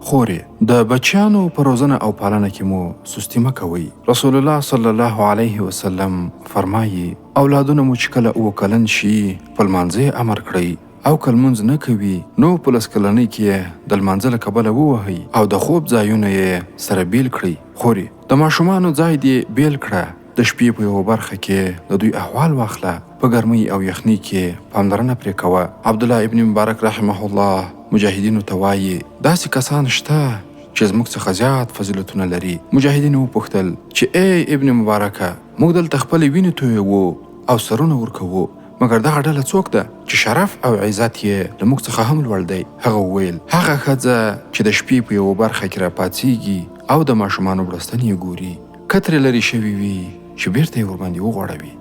خورې د بچیانو په روزنه او پالنه کې مو سستی مه کوئ. رسول الله صلی الله علیه وسلم فرمایي اولادونه مو چې کله 7 کلن شي په لمانځه امر کړئ او که لمونځ نه کوي نو په 10 کلنۍ کې د لمانځه له کبله ووهئ او د خوب ځایونه یې سره بیل کړئ. خورې د ماشومانو ځای دې بیل کړه. د شپې په یوه برخه کې د دوی احوال واخله. په ګرمۍ او یخنۍ کې پاملرنه پرې کوه. عبدالله ابن مبارک رحمه الله مجاهدینو ته وایي داسې کسان شته چې زموږ څخه زیات فضیلتونه لري. مجاهدینو وپوښتل چې ای ابن مبارکه موږ دلته خپلې وینې تویوو او سرونه ورکوو مګر دغه ډله څوک ده چې شرف او عزت یې له موږ څخه هم لوړ دی؟ هغه وویل هغه ښځه چې د شپې په یوه برخه کې راپاڅېږي او د ماشومانو بړستن یې ګوري کترې لرې شوي وي چې بیرته یې ورباندې وغوړوي.